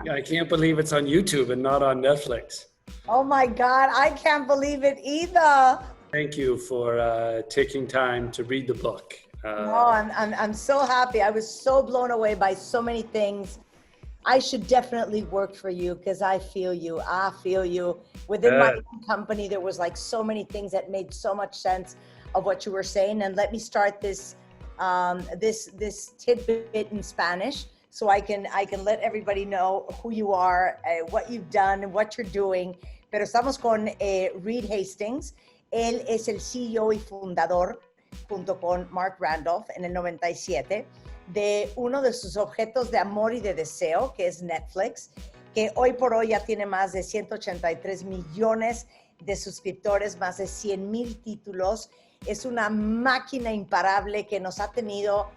Yeah, I can't believe it's on YouTube and not on Netflix. Oh my God, I can't believe it either. Thank you for taking time to read the book. No, I'm so happy. I was so blown away by so many things. I should definitely work for you because I feel you. I feel you. Within my uh, own company, there was like so many things that made so much sense of what you were saying. And let me start this tidbit in Spanish so I can let everybody know who you are, what you've done, what you're doing. Pero estamos con Reed Hastings. Él es el CEO y fundador, junto con Mark Randolph en el 97, de uno de sus objetos de amor y de deseo, que es Netflix, que hoy por hoy ya tiene más de 183 millones de suscriptores, más de 100,000 títulos. Es una máquina imparable que nos ha tenido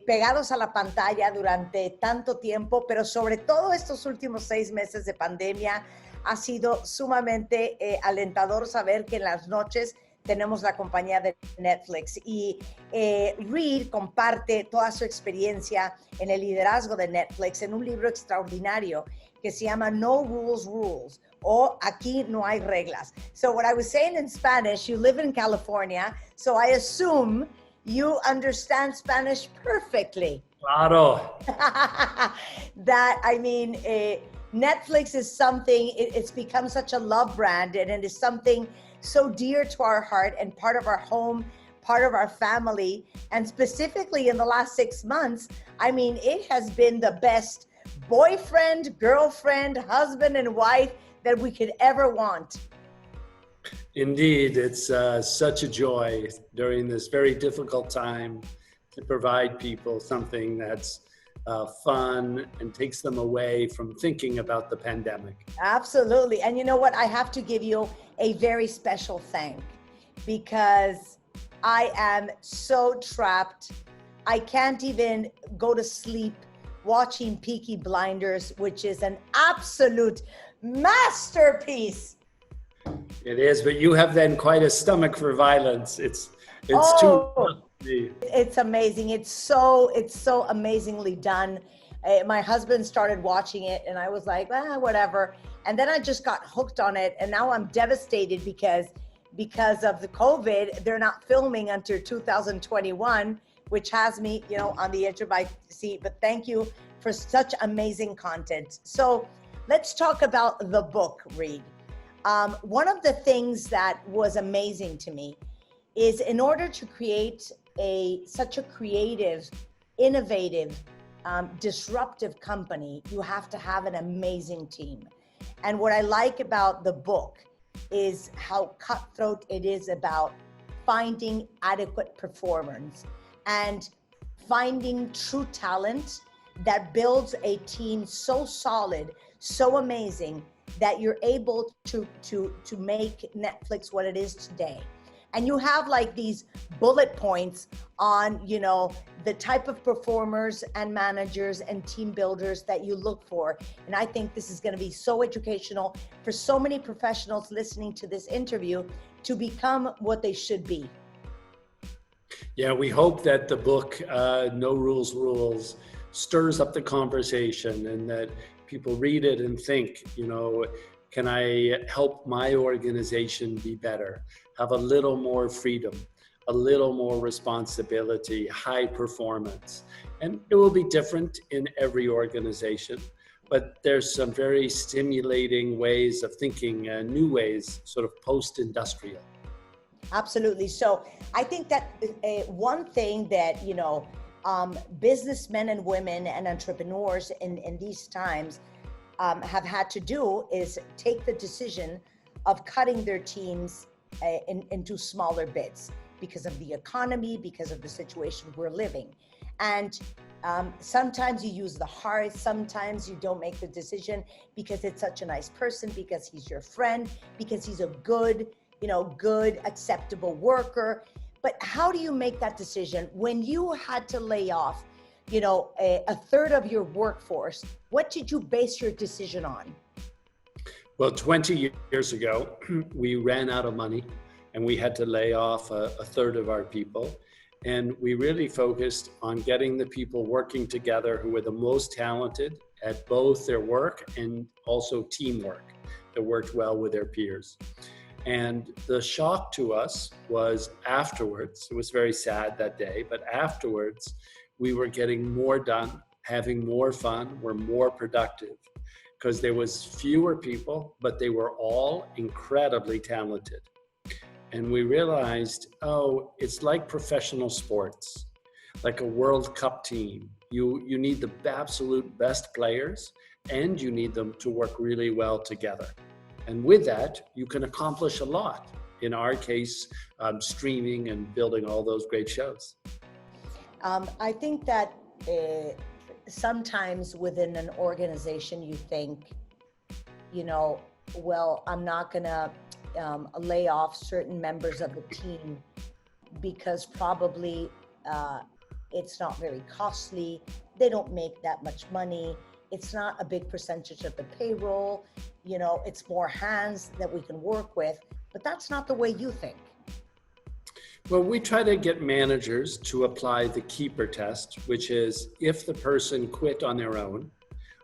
pegados a la pantalla durante tanto tiempo, pero sobre todo estos últimos 6 meses de pandemia ha sido sumamente alentador saber que en las noches tenemos la compañía de Netflix y Reed comparte toda su experiencia en el liderazgo de Netflix en un libro extraordinario que se llama No Rules Rules o Aquí no hay reglas. So what I was saying in Spanish, you live in California, so I assume you understand Spanish perfectly. Claro. That, I mean, Netflix is something, it's become such a love brand, and it is something so dear to our heart and part of our home, part of our family. And specifically in the last 6 months, I mean, it has been the best boyfriend, girlfriend, husband, and wife that we could ever want. Indeed, it's such a joy during this very difficult time to provide people something that's fun and takes them away from thinking about the pandemic. Absolutely. And you know what? I have to give you a very special thank because I am so trapped. I can't even go to sleep watching Peaky Blinders, which is an absolute masterpiece. It is, but you have then quite a stomach for violence. It's Oh, too. it's amazing. It's so amazingly done. My husband started watching it and I was like, whatever. And then I just got hooked on it. And now I'm devastated because of the COVID, they're not filming until 2021, which has me, on the edge of my seat. But thank you for such amazing content. So let's talk about the book, Reed. One of the things that was amazing to me is in order to create such a creative, innovative, disruptive company, you have to have an amazing team. And what I like about the book is how cutthroat it is about finding adequate performance and finding true talent that builds a team so solid, so amazing, that you're able to make Netflix what it is today. And you have like these bullet points on, the type of performers and managers and team builders that you look for. And I think this is going to be so educational for so many professionals listening to this interview to become what they should be. Yeah, we hope that the book, No Rules Rules, stirs up the conversation and that people read it and think, can I help my organization be better, have a little more freedom, a little more responsibility, high performance. And it will be different in every organization, but there's some very stimulating ways of thinking, new ways, sort of post-industrial. Absolutely. So I think that one thing that, businessmen and women and entrepreneurs in these times have had to do is take the decision of cutting their teams into smaller bits because of the economy, because of the situation we're living. And sometimes you use the heart, sometimes you don't make the decision because it's such a nice person, because he's your friend, because he's a good, acceptable worker. But how do you make that decision when you had to lay off, a third of your workforce? What did you base your decision on? Well, 20 years ago, we ran out of money and we had to lay off a third of our people. And we really focused on getting the people working together who were the most talented, at both their work and also teamwork, that worked well with their peers. And the shock to us was afterwards, it was very sad that day, but afterwards, we were getting more done, having more fun, we're more productive, because there was fewer people, but they were all incredibly talented. And we realized, oh, it's like professional sports, like a World Cup team. You need the absolute best players, and you need them to work really well together. And with that, you can accomplish a lot. In our case, streaming and building all those great shows. I think that sometimes within an organization, you think, well, I'm not going to lay off certain members of the team because probably it's not very costly. They don't make that much money. It's not a big percentage of the payroll. It's more hands that we can work with, but that's not the way you think. Well, we try to get managers to apply the keeper test, which is if the person quit on their own,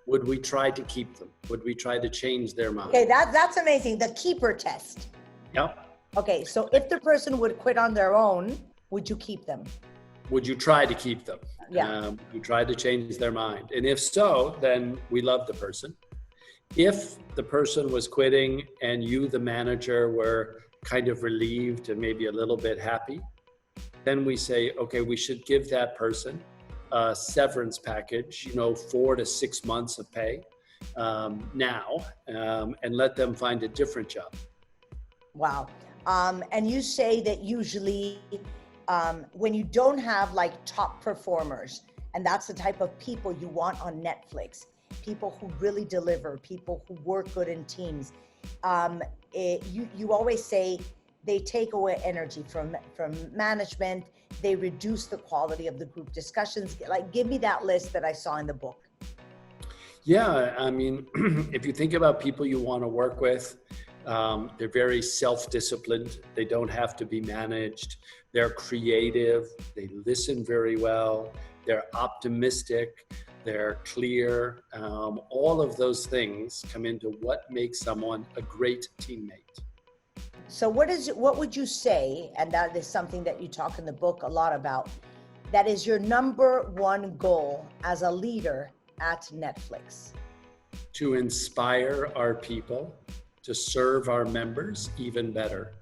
would we try to keep them? Would we try to change their mind? Okay, that's amazing. The keeper test. Yep. Okay, so if the person would quit on their own, would you keep them? Would you try to keep them? Yeah. You try to change their mind. And if so, then we love the person. If the person was quitting and you, the manager, were kind of relieved and maybe a little bit happy, then we say, okay, we should give that person a severance package, 4 to 6 months of pay now, and let them find a different job. Wow. And you say that usually when you don't have like top performers, and that's the type of people you want on Netflix, people who really deliver, people who work good in teams, you always say they take away energy from management, they reduce the quality of the group discussions. Like, give me that list that I saw in the book. Yeah, I mean, if you think about people you want to work with, they're very self-disciplined. They don't have to be managed. They're creative. They listen very well. They're optimistic. They're clear. All of those things come into what makes someone a great teammate. So what would you say, and that is something that you talk in the book a lot about, that is your number one goal as a leader at Netflix? To inspire our people, to serve our members even better.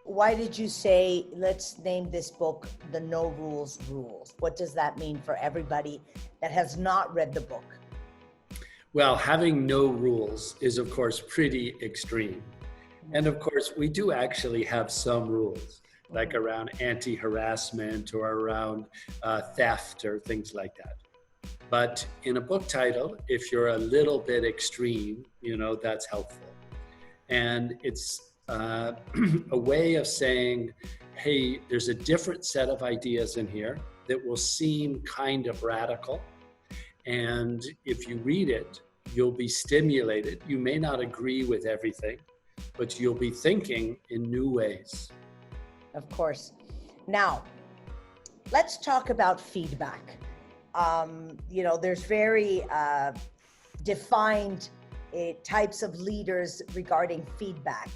Why did you say, let's name this book The No Rules Rules? What does that mean for everybody that has not read the book? Well, having no rules is, of course, pretty extreme. And of course, we do actually have some rules, like around anti-harassment or around theft or things like that. But in a book title, if you're a little bit extreme, that's helpful. And it's a way of saying, hey, there's a different set of ideas in here that will seem kind of radical. And if you read it, you'll be stimulated. You may not agree with everything, but you'll be thinking in new ways. Of course. Now, let's talk about feedback. There's very defined types of leaders regarding feedback.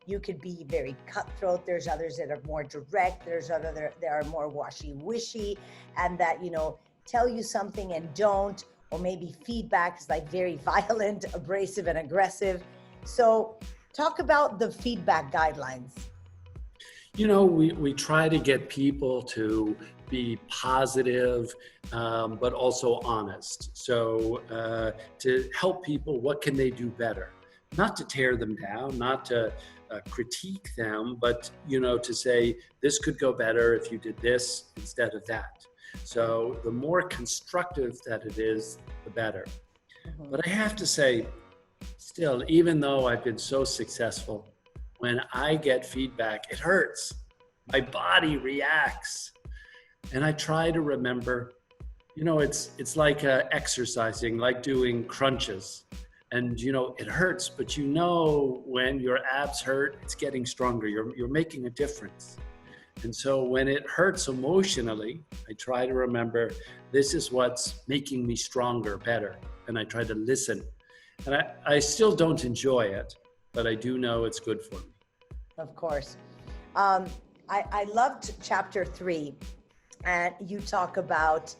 You could be very cutthroat. There's others that are more direct. There's others that are more wishy-washy, and that, tell you something and don't, or maybe feedback is like very violent, abrasive, and aggressive. So talk about the feedback guidelines. We try to get people to be positive, but also honest. So to help people, what can they do better? Not to tear them down, not to critique them, but, to say, this could go better if you did this instead of that. So the more constructive that it is, the better. Mm-hmm. But I have to say, still, even though I've been so successful, when I get feedback, it hurts. My body reacts. And I try to remember, it's like exercising, like doing crunches. And, it hurts, but when your abs hurt, it's getting stronger. You're making a difference. And so when it hurts emotionally, I try to remember this is what's making me stronger, better. And I try to listen. And I still don't enjoy it, but I do know it's good for me. Of course. I loved chapter 3, and you talk about,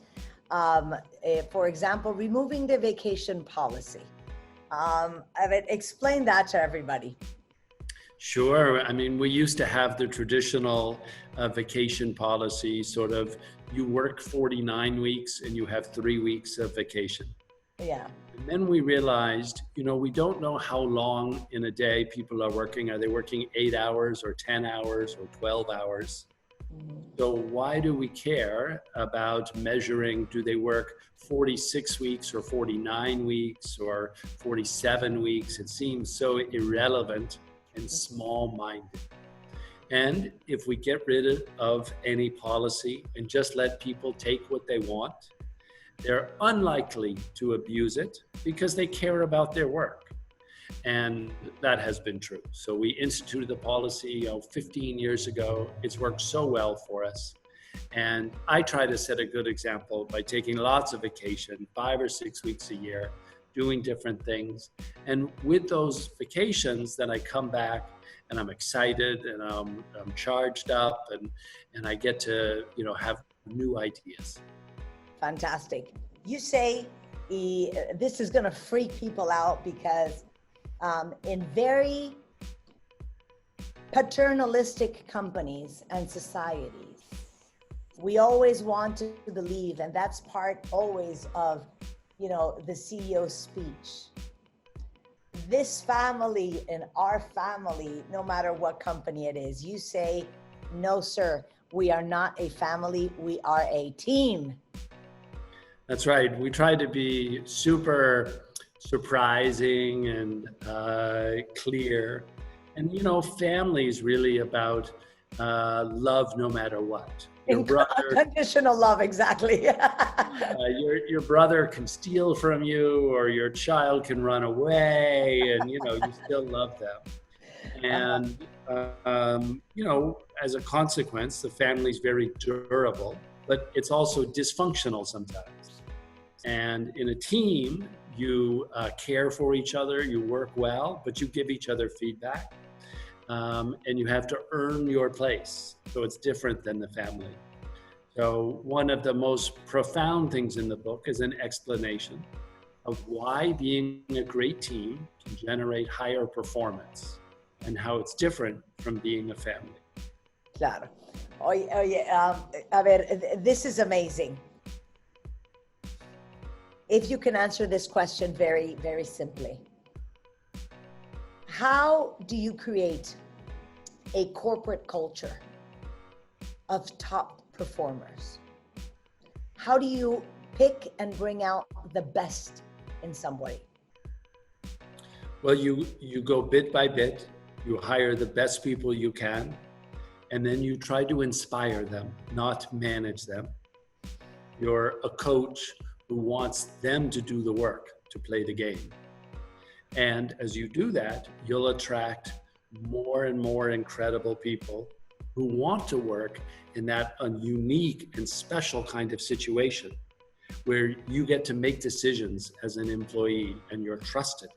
for example, removing the vacation policy. Explain that to everybody. Sure. I mean, we used to have the traditional vacation policy, sort of you work 49 weeks and you have 3 weeks of vacation. Yeah. And then we realized, we don't know how long in a day people are working. Are they working 8 hours or 10 hours or 12 hours? So why do we care about measuring, do they work 46 weeks or 49 weeks or 47 weeks? It seems so irrelevant and small-minded. And if we get rid of any policy and just let people take what they want, they're unlikely to abuse it because they care about their work. And that has been true. So we instituted the policy 15 years ago. It's worked so well for us. And I try to set a good example by taking lots of vacation, 5 or 6 weeks a year, doing different things. And with those vacations, then I come back and I'm excited and I'm charged up and I get to, have new ideas. Fantastic. You say this is going to freak people out because in very paternalistic companies and societies, we always want to believe, and that's part always of, the CEO's speech. This family and our family, no matter what company it is, you say, no, sir, we are not a family, we are a team. That's right. We try to be super surprising and clear. And, family is really about love no matter what. Your brother, unconditional love, exactly. your brother can steal from you, or your child can run away, and you still love them. And as a consequence, the family's very durable, but it's also dysfunctional sometimes. And in a team, you care for each other, you work well, but you give each other feedback. And you have to earn your place. So it's different than the family. So one of the most profound things in the book is an explanation of why being a great team can generate higher performance and how it's different from being a family. Claro. Oye, this is amazing. If you can answer this question very, very simply. How do you create a corporate culture of top performers? How do you pick and bring out the best in somebody? Well, you go bit by bit, you hire the best people you can, and then you try to inspire them, not manage them. You're a coach who wants them to do the work, to play the game. And as you do that, you'll attract more and more incredible people who want to work in that unique and special kind of situation where you get to make decisions as an employee and you're trusted.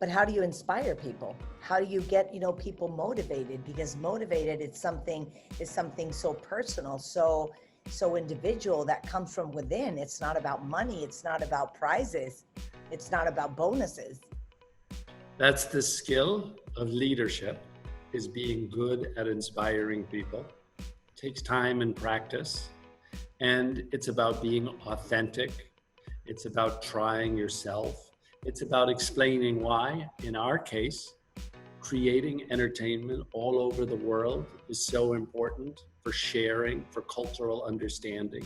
But how do you inspire people? How do you get, people motivated? Because motivated is something so personal, so individual, that comes from within. It's not about money. It's not about prizes. It's not about bonuses. That's the skill of leadership, is being good at inspiring people. It takes time and practice. And it's about being authentic. It's about trying yourself. It's about explaining why, in our case, creating entertainment all over the world is so important for sharing, for cultural understanding.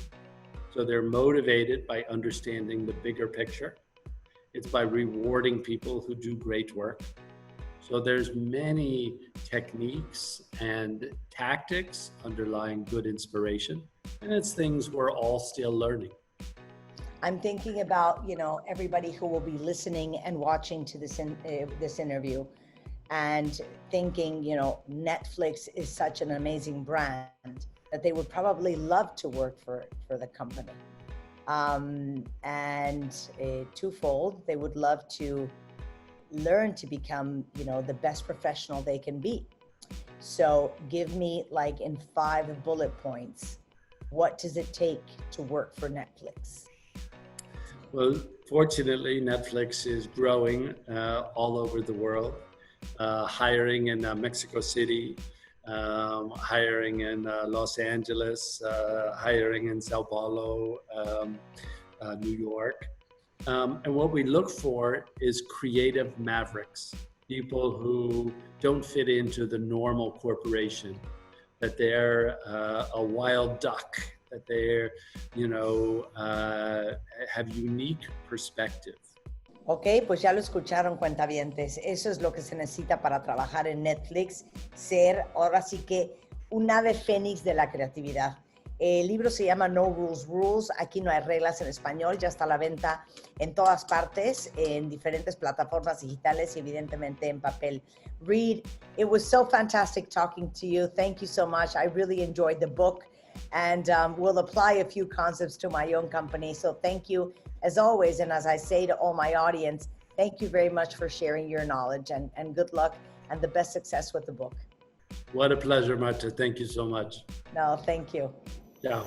So they're motivated by understanding the bigger picture. It's by rewarding people who do great work. So there's many techniques and tactics underlying good inspiration, and it's things we're all still learning. I'm thinking about, everybody who will be listening and watching to this interview. and thinking, you know, Netflix is such an amazing brand that they would probably love to work for the company. Twofold, they would love to learn to become, you know, the best professional they can be. So give me, like, in 5 bullet points, what does it take to work for Netflix? Well, fortunately, Netflix is growing all over the world, hiring in Mexico City, hiring in Los Angeles, hiring in Sao Paulo, New York. And what we look for is creative mavericks, people who don't fit into the normal corporation, that they're a wild duck, that they're, you know, have unique perspective. Ok, pues ya lo escucharon, cuentavientes. Eso es lo que se necesita para trabajar en Netflix, ser ahora sí que un ave fénix de la creatividad. El libro se llama No Rules Rules. Aquí no hay reglas en español. Ya está a la venta en todas partes, en diferentes plataformas digitales y evidentemente en papel. Reed, it was so fantastic talking to you. Thank you so much. I really enjoyed the book, and we'll apply a few concepts to my own company. So thank you as always. And as I say to all my audience, thank you very much for sharing your knowledge, and good luck and the best success with the book. What a pleasure, Marta. Thank you so much. No, thank you. Ciao.